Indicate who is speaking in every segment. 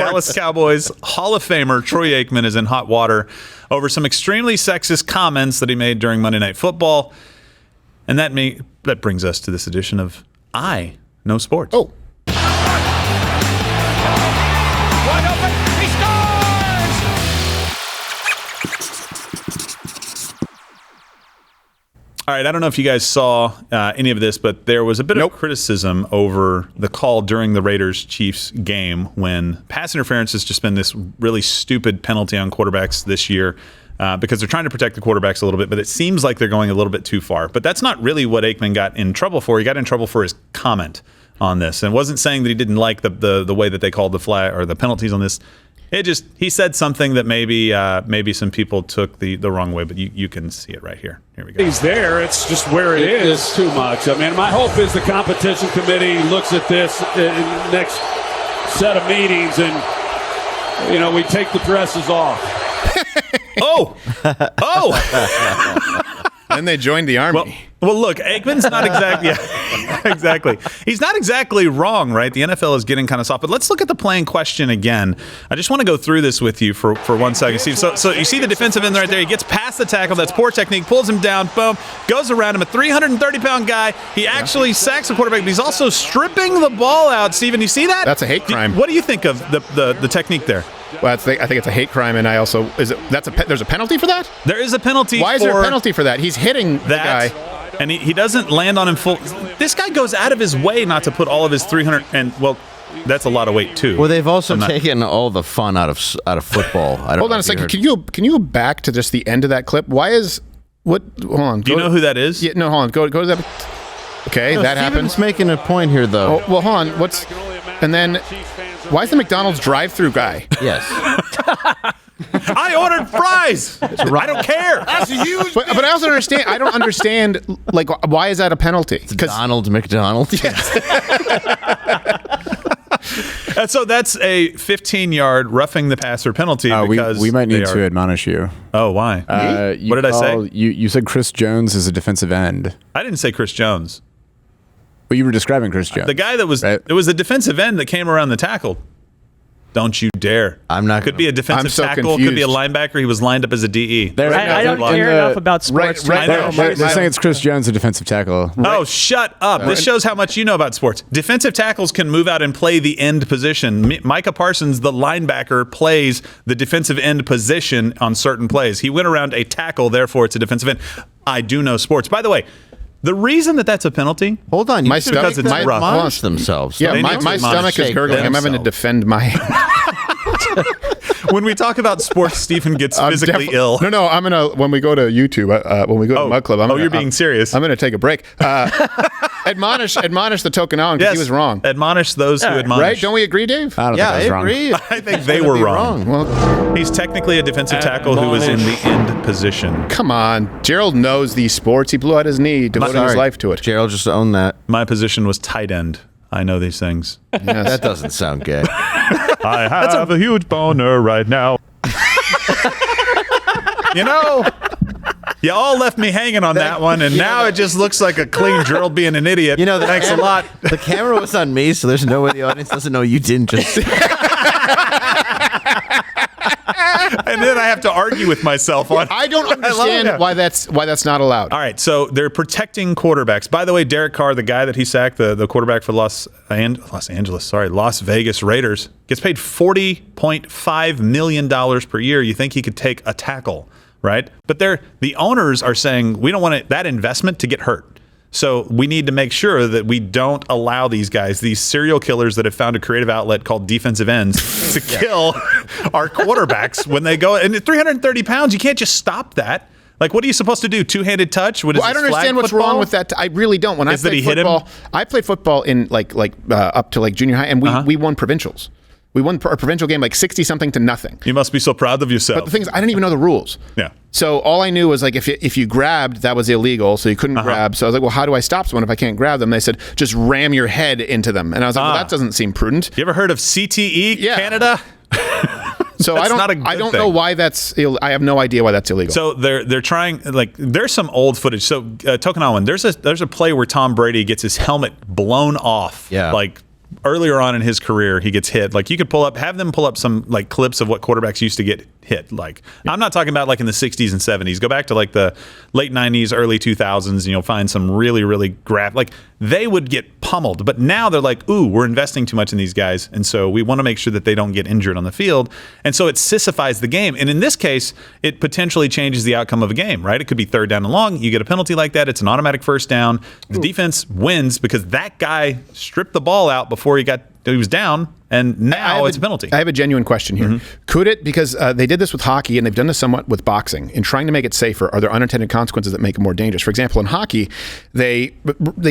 Speaker 1: Dallas Cowboys Hall of Famer Troy Aikman is in hot water over some extremely sexist comments that he made during Monday Night Football. And that brings us to this edition of I Know Sports.
Speaker 2: Oh.
Speaker 3: Wide open. He scores!
Speaker 1: All right, I don't know if you guys saw any of this, but there was a bit of criticism over the call during the Raiders-Chiefs game when pass interference has just been this really stupid penalty on quarterbacks this year because they're trying to protect the quarterbacks a little bit, but it seems like they're going a little bit too far. But that's not really what Aikman got in trouble for. He got in trouble for his comment on this, and wasn't saying that he didn't like the way that they called the flag or the penalties on this. He said something that maybe some people took the wrong way, but you can see it right here. Here we go.
Speaker 4: He's there. It's just where it is. It's too much. I mean, my hope is the competition committee looks at this in the next set of meetings and, we take the dresses off.
Speaker 1: Oh!
Speaker 2: Then they joined the army.
Speaker 1: Well, look, Aikman's not exactly... Yeah, exactly. He's not exactly wrong, right? The NFL is getting kind of soft. But let's look at the play in question again. I just want to go through this with you for 1 second. Steve, so you see the defensive end right there. He gets past the tackle. That's poor technique. Pulls him down. Boom. Goes around him. A 330-pound guy. He actually sacks the quarterback, but he's also stripping the ball out. Steven, you see that?
Speaker 2: That's a hate crime.
Speaker 1: What do you think of the technique there?
Speaker 2: Well, I think it's a hate crime, and there's a penalty for that?
Speaker 1: There is a penalty.
Speaker 2: Why is there a penalty for that? He's hitting the guy.
Speaker 1: And he doesn't land on him full. This guy goes out of his way not to put all of his 300, and that's a lot of weight too.
Speaker 5: Well, they've also taken all the fun out of football.
Speaker 2: Hold on a second. Can you go back to just the end of that clip? Why is what? Hold on.
Speaker 1: Do you know who that is?
Speaker 2: Yeah, no, hold on. Go to that. Okay, that happens.
Speaker 5: Steven's making a point here, though.
Speaker 2: Oh, well, hold on. And then why is the McDonald's drive-through guy?
Speaker 5: Yes.
Speaker 1: I ordered fries. I don't care.
Speaker 3: That's huge.
Speaker 2: But I also understand. I don't understand. Like, why is that a penalty?
Speaker 5: Donald McDonald.
Speaker 1: So that's a 15-yard roughing the passer penalty. Because
Speaker 6: we might need to admonish you.
Speaker 1: Oh, why? What did I say?
Speaker 6: You said Chris Jones is a defensive end.
Speaker 1: I didn't say Chris Jones.
Speaker 6: Well, you were describing Chris Jones.
Speaker 1: The guy that was
Speaker 6: right?
Speaker 1: It was a defensive end that came around the tackle. Don't you dare. Could be a defensive tackle.
Speaker 2: Confused.
Speaker 1: Could be a linebacker. He was lined up as a DE.
Speaker 7: I don't care enough about sports.
Speaker 6: They're saying it's Chris Jones, a defensive tackle.
Speaker 1: Oh, shut up. This shows how much you know about sports. Defensive tackles can move out and play the end position. Micah Parsons, the linebacker, plays the defensive end position on certain plays. He went around a tackle, therefore it's a defensive end. I do know sports. By the way, the reason that's a penalty...
Speaker 5: Hold on.
Speaker 2: My stomach,
Speaker 1: because it's rough.
Speaker 5: Admonish themselves.
Speaker 2: Yeah, my stomach is gurgling. I'm having to defend my...
Speaker 1: When we talk about sports, Stephen gets physically ill.
Speaker 2: No, I'm gonna when we go to YouTube, when we go to Mug Club.
Speaker 1: You're being serious.
Speaker 2: I'm gonna take a break. Admonish the Tokenawan because he was wrong.
Speaker 1: Admonish those who admonish.
Speaker 2: Right? Don't we agree, Dave?
Speaker 6: I don't think I was wrong.
Speaker 5: agree.
Speaker 1: I think they were wrong.
Speaker 2: Well,
Speaker 1: he's technically a defensive tackle who was in the end position.
Speaker 2: come on, Gerald knows these sports. He blew out his knee, devoting his life to it.
Speaker 5: Gerald just owned that.
Speaker 1: My position was tight end. I know these things.
Speaker 2: Yes.
Speaker 5: That doesn't sound gay.
Speaker 1: I have a huge boner right now. You all left me hanging on that one, and now it just looks like a clean Gerald being an idiot. Thanks a lot.
Speaker 5: The camera was on me, so there's no way the audience doesn't know you didn't just...
Speaker 1: And then I have to argue with myself on.
Speaker 2: I don't understand why that's not allowed.
Speaker 1: All right, so they're protecting quarterbacks. By the way, Derek Carr, the guy that he sacked, the quarterback for Las Vegas Raiders, gets paid $40.5 million per year. You think he could take a tackle, right? But the owners are saying we don't want that investment to get hurt. So we need to make sure that we don't allow these guys, these serial killers that have found a creative outlet called defensive ends, to kill our quarterbacks when they go. And at 330 pounds, you can't just stop that. Like, what are you supposed to do? Two-handed touch?
Speaker 2: I don't understand what's wrong with that. I really don't. When I played football, I played football in up to junior high, and we won provincials. We won our provincial game 60-something to nothing.
Speaker 1: You must be so proud of yourself.
Speaker 2: But the thing is, I didn't even know the rules.
Speaker 1: Yeah.
Speaker 2: So all I knew was if you grabbed, that was illegal, so you couldn't grab. So I was like, well, how do I stop someone if I can't grab them? They said, just ram your head into them. And I was like, well, that doesn't seem prudent.
Speaker 1: You ever heard of CTE, Canada?
Speaker 2: So I don't know why that's I have no idea why that's illegal.
Speaker 1: So they're trying, there's some old footage. So Tokenawan, there's a play where Tom Brady gets his helmet blown off.
Speaker 5: Yeah.
Speaker 1: earlier on in his career, he gets hit. Like, you could have them pull up some like clips of what quarterbacks used to get hit. Like, I'm not talking about like in the 60s and 70s. Go back to like the late 90s, early 2000s, and you'll find some really, really like they would get pummeled. But now they're like, ooh, we're investing too much in these guys. And so we want to make sure that they don't get injured on the field. And so it sissifies the game. And in this case, it potentially changes the outcome of a game, right? It could be 3rd down and long. You get a penalty like that. It's an automatic 1st down. The defense wins because that guy stripped the ball out before he was down, and now it's a penalty.
Speaker 2: I have a genuine question here. Could it, because they did this with hockey and they've done this somewhat with boxing, in trying to make it safer, are there unintended consequences that make it more dangerous? For example, in hockey, they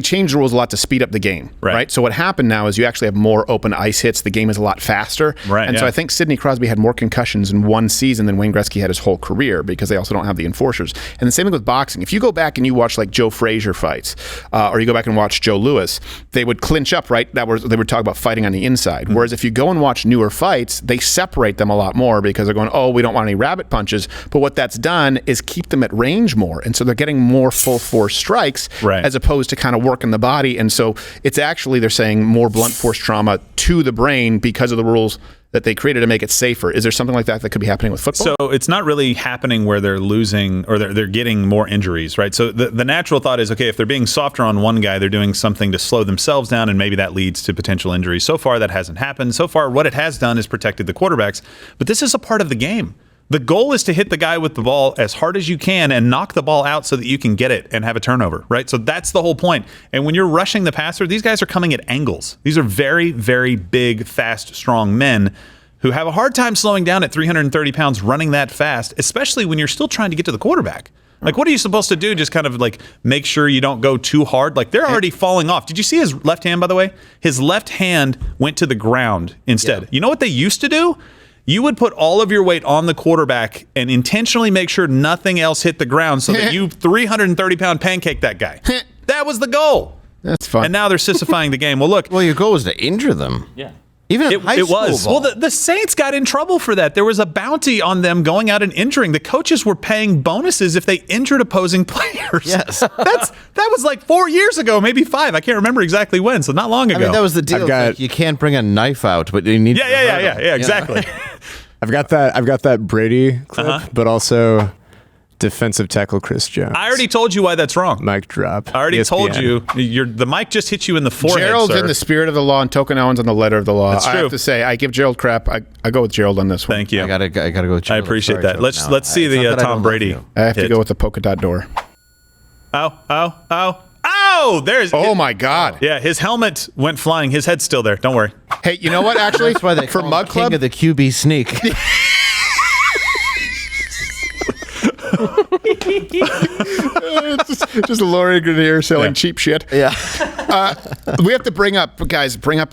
Speaker 2: changed the rules a lot to speed up the game, right? So what happened now is you actually have more open ice hits. The game is a lot faster.
Speaker 1: Right,
Speaker 2: and so I think Sidney Crosby had more concussions in one season than Wayne Gretzky had his whole career, because they also don't have the enforcers. And the same thing with boxing. If you go back and you watch like Joe Frazier fights, or you go back and watch Joe Louis, they would clinch up, right? They would talk about fighting on the inside. Whereas if you go and watch newer fights, they separate them a lot more because they're going, oh, we don't want any rabbit punches. But what that's done is keep them at range more. And so they're getting more full force strikes as opposed to kind of working the body. And so it's actually, they're saying, more blunt force trauma to the brain because of the rules that they created to make it safer. Is there something like that could be happening with football?
Speaker 1: So it's not really happening where they're losing or they're getting more injuries, right? So the natural thought is, okay, if they're being softer on one guy, they're doing something to slow themselves down, and maybe that leads to potential injuries. So far, that hasn't happened. So far, what it has done is protected the quarterbacks. But this is a part of the game. The goal is to hit the guy with the ball as hard as you can and knock the ball out so that you can get it and have a turnover, right? So that's the whole point. And when you're rushing the passer, these guys are coming at angles. These are very, very big, fast, strong men who have a hard time slowing down at 330 pounds running that fast, especially when you're still trying to get to the quarterback. Like, what are you supposed to do? Just kind of like make sure you don't go too hard? Like, they're already falling off. Did you see his left hand, by the way? His left hand went to the ground instead. Yeah. You know what they used to do? You would put all of your weight on the quarterback and intentionally make sure nothing else hit the ground so that you 330-pound pancake that guy. That was the goal.
Speaker 2: That's fun.
Speaker 1: And now they're sissifying the game. Well, look.
Speaker 5: Well, your goal was to injure them.
Speaker 7: Yeah.
Speaker 5: Even in high school
Speaker 1: was.
Speaker 5: ball.
Speaker 1: Well, the Saints got in trouble for that. There was a bounty on them going out and injuring. The coaches were paying bonuses if they injured opposing players.
Speaker 5: Yes.
Speaker 1: That was like 4 years ago, maybe 5. I can't remember exactly when, so not long ago.
Speaker 5: I mean, that was the deal. Like, you can't bring a knife out, but you need
Speaker 1: Yeah, exactly.
Speaker 6: I've got that Brady clip, but also defensive tackle Chris Jones.
Speaker 1: I already told you why that's wrong.
Speaker 6: Mic drop.
Speaker 1: I already told you. The mic just hit you in the forehead,
Speaker 2: Gerald's
Speaker 1: sir.
Speaker 2: in the spirit of the law, and Token Owen's on the letter of the law.
Speaker 1: That's true.
Speaker 2: I have to say, I give Gerald crap. I go with Gerald on this one.
Speaker 1: Thank you.
Speaker 5: I gotta go with Gerald.
Speaker 1: I appreciate that. Let's see the Tom Brady.
Speaker 2: I have to go with the polka dot door.
Speaker 1: Oh, there's...
Speaker 2: Oh, my God.
Speaker 1: Yeah, his helmet went flying. His head's still there. Don't worry.
Speaker 2: Hey, you know what, actually?
Speaker 5: That's why they
Speaker 2: for
Speaker 5: call
Speaker 2: Mug
Speaker 5: him
Speaker 2: Club,
Speaker 5: King of the QB sneak.
Speaker 2: just Laurie Grenier selling cheap shit.
Speaker 5: Yeah.
Speaker 2: We have to bring up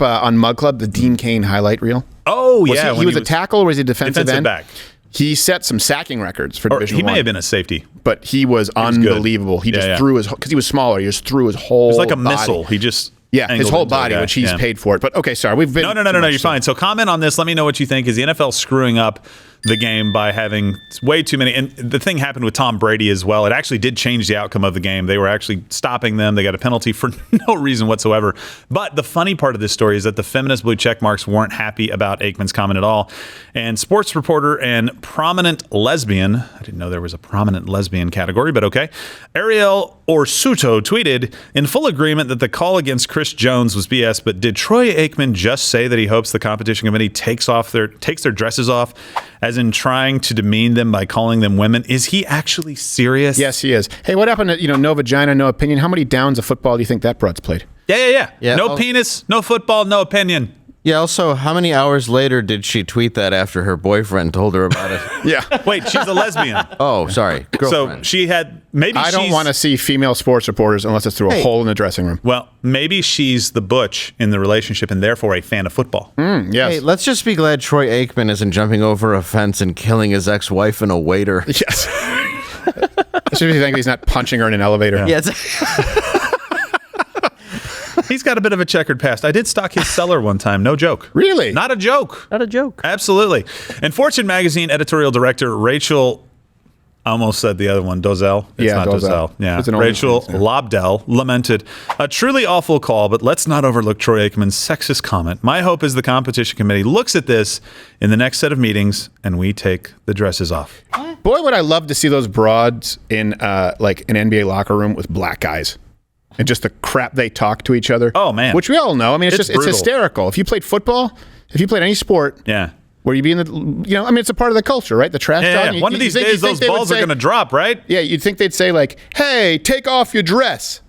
Speaker 2: on Mug Club the Dean Cain highlight reel.
Speaker 1: Oh,
Speaker 2: Was
Speaker 1: yeah.
Speaker 2: he was a tackle or was he a defensive end?
Speaker 1: back.
Speaker 2: He set some sacking records for Division
Speaker 1: He
Speaker 2: I.
Speaker 1: may have been a safety.
Speaker 2: But he was unbelievable. He just threw his, because he was smaller, he just threw his whole
Speaker 1: It was like a
Speaker 2: body.
Speaker 1: missile. He just...
Speaker 2: Yeah, his whole
Speaker 1: into the
Speaker 2: body,
Speaker 1: guy.
Speaker 2: which he's paid for it. But okay, sorry, we've been...
Speaker 1: No, you're fine. So comment on this. Let me know what you think. Is the NFL screwing up the game by having way too many? And the thing happened with Tom Brady as well. It actually did change the outcome of the game. They were actually stopping them. They got a penalty for no reason whatsoever. But the funny part of this story is that the feminist blue check marks weren't happy about Aikman's comment at all. And sports reporter and prominent lesbian, I didn't know there was a prominent lesbian category, but okay, Ariel Orsuto tweeted, in full agreement that the call against Chris Jones was BS, but did Troy Aikman just say that he hopes the competition committee takes their dresses off, as in trying to demean them by calling them women? Is he actually serious?
Speaker 2: Yes, he is. Hey, what happened to, no vagina, no opinion? How many downs of football do you think that broad's played?
Speaker 1: Yeah. No penis, no football, no opinion.
Speaker 5: Yeah, also, how many hours later did she tweet that after her boyfriend told her about it?
Speaker 2: Yeah.
Speaker 1: Wait, she's a lesbian.
Speaker 5: Oh, sorry. Girlfriend.
Speaker 1: So she had, maybe
Speaker 2: I don't want to see female sports reporters unless it's through a hole in the dressing room.
Speaker 1: Well, maybe she's the butch in the relationship and therefore a fan of football.
Speaker 2: Yes.
Speaker 5: Hey, let's just be glad Troy Aikman isn't jumping over a fence and killing his ex-wife and a waiter.
Speaker 2: Yes. Especially think he's not punching her in an elevator.
Speaker 5: Yeah,
Speaker 1: He's got a bit of a checkered past. I did stock his cellar one time. No joke.
Speaker 2: Really?
Speaker 1: Not a joke.
Speaker 7: Not a joke.
Speaker 1: Absolutely. And Fortune magazine editorial director Rachel I almost said the other one, Dozell. It's not Dozell. Yeah.
Speaker 2: It's an
Speaker 1: Rachel
Speaker 2: OnlyFans, yeah.
Speaker 1: Lobdell lamented, a truly awful call, but let's not overlook Troy Aikman's sexist comment. My hope is the competition committee looks at this in the next set of meetings and we take the dresses off.
Speaker 2: Boy, would I love to see those broads in like an NBA locker room with black guys. And just the crap they talk to each other.
Speaker 1: Oh, man.
Speaker 2: Which we all know. I mean, it's
Speaker 1: brutal.
Speaker 2: hysterical. If you played football, if you played any sport,
Speaker 1: Yeah.
Speaker 2: where you be in the, I mean, it's a part of the culture, right? The trash talking.
Speaker 1: One of these days, those balls are going to drop, right?
Speaker 2: Yeah, you'd think they'd say like, "Hey, take off your dress."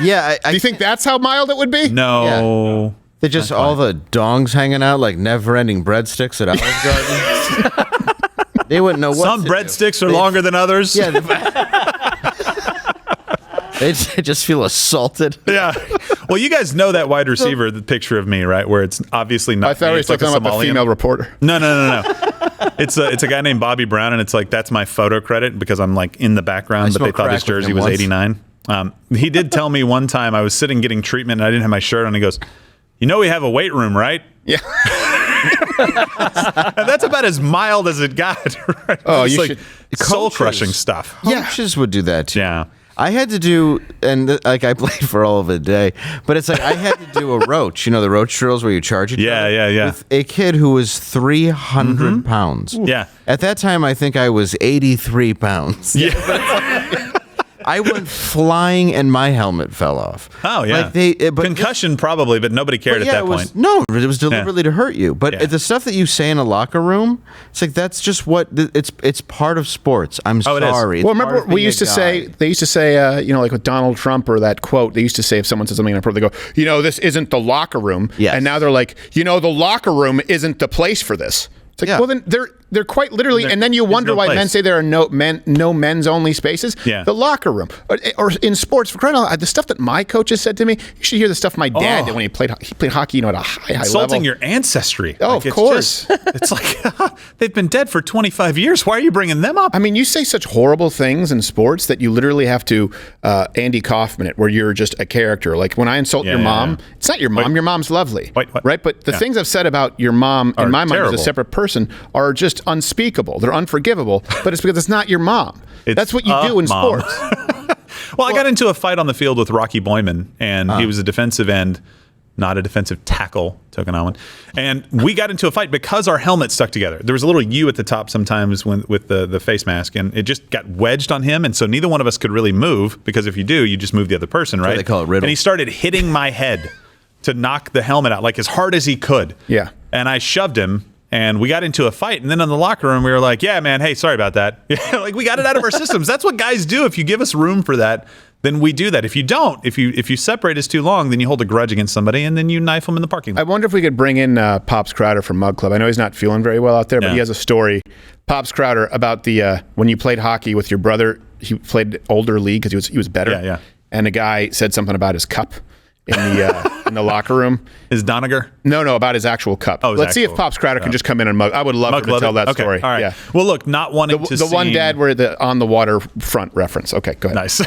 Speaker 5: Yeah,
Speaker 2: Do you think that's how mild it would be?
Speaker 1: No.
Speaker 5: they just all the dongs hanging out like never-ending breadsticks at Olive Garden. They wouldn't know what.
Speaker 1: Some
Speaker 5: to
Speaker 1: breadsticks
Speaker 5: do.
Speaker 1: are longer than others.
Speaker 5: Yeah. They just feel assaulted.
Speaker 1: Yeah. Well, you guys know that wide receiver, the picture of me, right? Where it's obviously not.
Speaker 2: I thought we were
Speaker 1: it's like
Speaker 2: talking about the
Speaker 1: Somalian.
Speaker 2: female reporter.
Speaker 1: No. It's a guy named Bobby Brown, and it's like that's my photo credit because I'm like in the background, but they
Speaker 5: smoked
Speaker 1: thought his
Speaker 5: crack with
Speaker 1: jersey
Speaker 5: him
Speaker 1: was
Speaker 5: once.
Speaker 1: 89. He did tell me one time I was sitting getting treatment and I didn't have my shirt on. He goes, "You know we have a weight room, right?"
Speaker 2: Yeah.
Speaker 1: And that's about as mild as it got. Right?
Speaker 2: Oh,
Speaker 1: It's
Speaker 2: you
Speaker 1: like
Speaker 2: should-
Speaker 1: soul crushing stuff.
Speaker 5: Coaches would do that too.
Speaker 1: Yeah.
Speaker 5: I had to do, and like I played for all of a day, but it's like I had to do a roach. You know the roach drills where you charge each
Speaker 1: Yeah,
Speaker 5: other?
Speaker 1: yeah.
Speaker 5: With a kid who was 300 pounds.
Speaker 1: Yeah.
Speaker 5: At that time, I think I was 83 pounds.
Speaker 1: Yeah.
Speaker 5: I went flying and my helmet fell off.
Speaker 1: Oh yeah.
Speaker 5: Like but
Speaker 1: concussion probably, but nobody cared at
Speaker 5: yeah,
Speaker 1: that
Speaker 5: it was,
Speaker 1: point.
Speaker 5: No, it was deliberately to hurt you. But
Speaker 1: Yeah.
Speaker 5: the stuff that you say in a locker room, it's like that's just what it's part of sports. I'm
Speaker 1: Oh, it is.
Speaker 5: sorry. It's
Speaker 2: Well,
Speaker 5: part
Speaker 2: remember
Speaker 5: of being
Speaker 2: we used
Speaker 5: a
Speaker 2: to say,
Speaker 5: guy.
Speaker 2: they used to say, like with Donald Trump or that quote, they used to say if someone said something in a report, they go, this isn't the locker room.
Speaker 5: Yes.
Speaker 2: And now they're like, the locker room isn't the place for this. It's like,
Speaker 5: Yeah.
Speaker 2: well, then they're quite literally, and then you wonder
Speaker 1: no
Speaker 2: why
Speaker 1: place.
Speaker 2: men say there are no men's only spaces.
Speaker 1: Yeah.
Speaker 2: The locker room, or in sports, for crying out loud, the stuff that my coaches said to me. You should hear the stuff my dad did when he played hockey, at a high
Speaker 1: Insulting
Speaker 2: level.
Speaker 1: your ancestry.
Speaker 2: Oh,
Speaker 1: Like,
Speaker 2: of course.
Speaker 1: It's like they've been dead for 25 years. Why are you bringing them up?
Speaker 2: I mean, you say such horrible things in sports that you literally have to Andy Kaufman it, where you're just a character. Like when I insult your mom, it's not your mom. Your mom's lovely,
Speaker 1: Wait, what?
Speaker 2: right? But the things I've said about your mom, in
Speaker 1: Are
Speaker 2: my mind, as
Speaker 1: terrible.
Speaker 2: a separate person, are just unspeakable. They're unforgivable. But it's because it's not your mom.
Speaker 1: It's
Speaker 2: That's what you
Speaker 1: a
Speaker 2: do in
Speaker 1: mom.
Speaker 2: sports.
Speaker 1: Well, I got into a fight on the field with Rocky Boyman, and he was a defensive end, not a defensive tackle, Tokenawan. And we got into a fight because our helmets stuck together. There was a little U at the top sometimes with the face mask, and it just got wedged on him, and so neither one of us could really move, because if you do, you just move the other person, right?
Speaker 5: they call it riddle.
Speaker 1: And he started hitting my head to knock the helmet out, like as hard as he could.
Speaker 2: Yeah.
Speaker 1: And I shoved him. And we got into a fight, and then in the locker room, we were like, "Yeah, man, hey, sorry about that." Like we got it out of our systems. That's what guys do. If you give us room for that, then we do that. If you don't, if you separate us too long, then you hold a grudge against somebody, and then you knife them in the parking lot.
Speaker 2: I wonder if we could bring in Pops Crowder from Mug Club. I know he's not feeling very well out there, but
Speaker 1: Yeah.
Speaker 2: he has a story. Pops Crowder, about the when you played hockey with your brother. He played older league because he was better.
Speaker 1: Yeah.
Speaker 2: And a guy said something about his cup in the locker room.
Speaker 1: Is Doniger?
Speaker 2: No, about his actual cup.
Speaker 1: Oh, his
Speaker 2: Let's see if
Speaker 1: actual-
Speaker 2: Pops Crowder can just come in and mug. I would love to tell that
Speaker 1: okay.
Speaker 2: story.
Speaker 1: All right.
Speaker 2: Yeah.
Speaker 1: Well, look, not wanting to
Speaker 2: The one
Speaker 1: seem-
Speaker 2: dad where the on the water front reference. Okay, go ahead.
Speaker 1: Nice.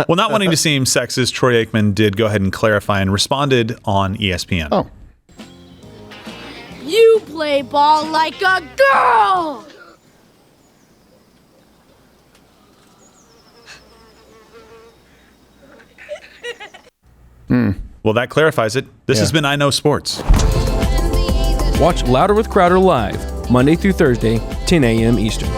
Speaker 1: Well, not wanting to seem sexist, Troy Aikman did go ahead and clarify and responded on ESPN.
Speaker 2: Oh.
Speaker 8: You play ball like a girl!
Speaker 1: Well, that clarifies it. This has been I Know Sports.
Speaker 9: Watch Louder with Crowder live, Monday through Thursday, 10 a.m. Eastern.